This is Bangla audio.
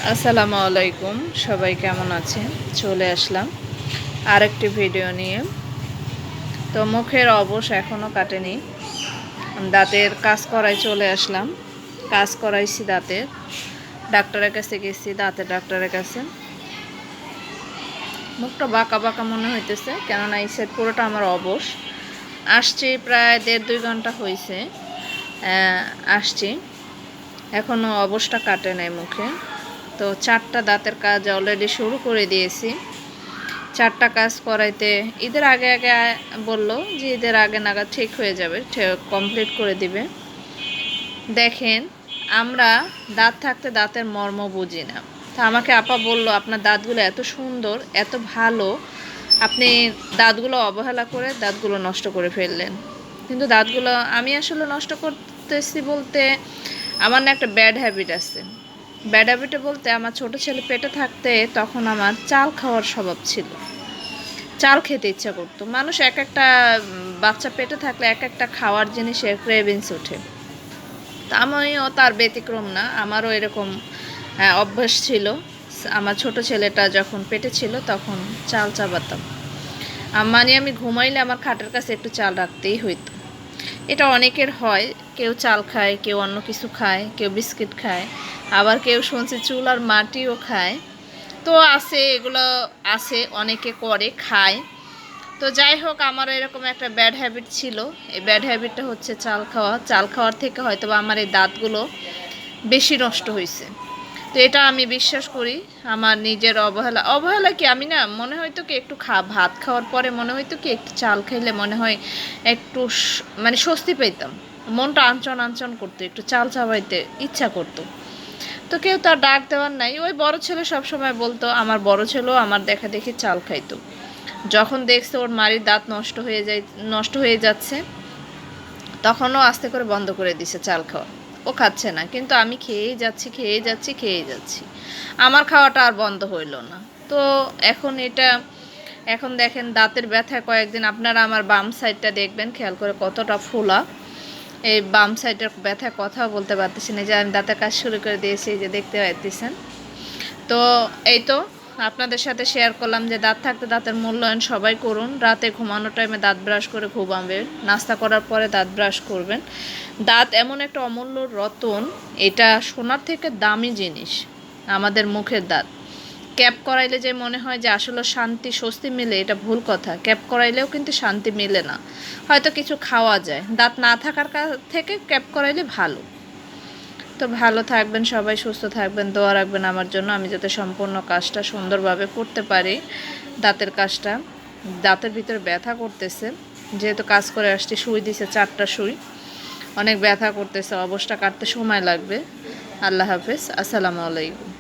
আসসালামু আলাইকুম, সবাই কেমন আছেন? চলে আসলাম আরেকটি ভিডিও নিয়ে। তো মুখের অবশ এখনও কাটেনি, দাঁতের কাজ করাই চলে আসলাম। কাজ করাইছি দাঁতের, ডাক্তারের কাছে গেছি, দাঁতের ডাক্তারের কাছে। মুখটা বাঁকা বাঁকা মনে হইতেছে, কেননা এই সাইড পুরোটা আমার অবশ। আসছি প্রায় 1.5-2 ঘন্টা হয়েছে আসছি, এখনও অবশটা কাটে নাই মুখে। তো 4টা দাঁতের কাজ অলরেডি শুরু করে দিয়েছি। 4টা কাজ করাইতে ঈদের আগে আগে বললো যে ঈদের আগে নাগাদ ঠিক হয়ে যাবে, কমপ্লিট করে দিবে। দেখেন, আমরা দাঁত থাকতে দাঁতের মর্ম বুঝি না। তা আমাকে আপা বলল, আপনার দাঁতগুলো এত সুন্দর, এত ভালো, আপনি দাঁতগুলো অবহেলা করে দাঁতগুলো নষ্ট করে ফেললেন। কিন্তু দাঁতগুলো আমি আসলে নষ্ট করতেছি বলতে, আমার না একটা ব্যাড হ্যাবিট আছে। ব্যাড হ্যাবিটে বলতে, আমার ছোট ছেলে পেটে থাকতে তখন আমার চাল খাওয়ার স্বভাব ছিল। চাল খেতে ইচ্ছা করতো। মানুষ এক একটা বাচ্চা পেটে থাকলে এক একটা খাওয়ার জিনিসের ক্রেভিংস ওঠে। তা আমিও তার ব্যতিক্রম না, আমারও এরকম অভ্যাস ছিল। আমার ছোট ছেলেটা যখন পেটে ছিল তখন চাল চাবাতাম। মানে আমি ঘুমাইলে আমার খাটের কাছে একটু চাল রাখতেই হইতো। এটা অনেকের হয়, কেউ চাল খায়, কেউ অন্য কিছু খায়, কেউ বিস্কিট খায়, আবার কেউ শুনছি চুল আর মাটিও খায়। তো আছে, এগুলো আছে, অনেকে করে খায়। তো যাই হোক, আমারও এরকম একটা ব্যাড হ্যাবিট ছিল। এই ব্যাড হ্যাবিটটা হচ্ছে চাল খাওয়া। চাল খাওয়ার থেকে হয়তো বা আমার এই দাঁতগুলো বেশি নষ্ট হয়েছে। তো এটা আমি বিশ্বাস করি আমার নিজের অবহেলা কি, আমি না মনে হয়তো কি একটু ভাত খাওয়ার পরে মনে হয়তো কি একটু চাল খাইলে মনে হয় একটু মানে স্বস্তি পেতাম, মনটা আনচন আনচন করতো, একটু চাল চাবাইতে ইচ্ছা করতো। তো কেউ তার ডাক দেওয়ার নাই। ওই বড় ছেলে সবসময় বলতো, আমার বড় ছেলেও আমার দেখা দেখি চাল খাইতো। যখন দেখছে ওর মারির দাঁত নষ্ট হয়ে যাচ্ছে, তখনও আস্তে করে বন্ধ করে দিছে চাল খাওয়া। ও খাচ্ছে না, কিন্তু আমি খেয়েই যাচ্ছি। আমার খাওয়াটা আর বন্ধ হইল না। তো এখন দেখেন দাঁতের ব্যথা কয়েকদিন, আপনারা আমার বাম সাইডটা দেখবেন, খেয়াল করে কতটা ফোলা। এই বাম সাইডের ব্যথা কথাও বলতে পারতেছি না, যে আমি দাঁতের কাজ শুরু করে দিয়েছি, যে দেখতে পাইতেছেন। তো এই তো আপনাদের সাথে শেয়ার করলাম যে দাঁত থাকতে দাঁতের মূল্যায়ন সবাই করুন। রাতে ঘুমানোর টাইমে দাঁত ব্রাশ করে ঘুমাবেন, নাস্তা করার পরে দাঁত ব্রাশ করবেন। দাঁত এমন একটা অমূল্য রতন, এটা সোনার থেকে দামি জিনিস। আমাদের মুখের দাঁত ক্যাপ করাইলে যে মনে হয় যে আসলে শান্তি স্বস্তি মিলে, এটা ভুল কথা। ক্যাপ করাইলেও কিন্তু শান্তি মিলে না, হয়তো কিছু খাওয়া যায়। দাঁত না থাকার থেকে ক্যাপ করাইলে ভালো। তো ভালো থাকবেন সবাই, সুস্থ থাকবেন, দোয়া রাখবেন আমার জন্য, আমি যাতে সম্পূর্ণ কাজটা সুন্দরভাবে করতে পারি। দাঁতের কাজটা, দাঁতের ভিতরে ব্যথা করতেছে, যেহেতু কাজ করে আসছি, সুই দিছে 4টা সুই, অনেক ব্যথা করতেছে, অবস্থা কাটতে সময় লাগবে। আল্লাহ হাফেজ, আসসালামু আলাইকুম।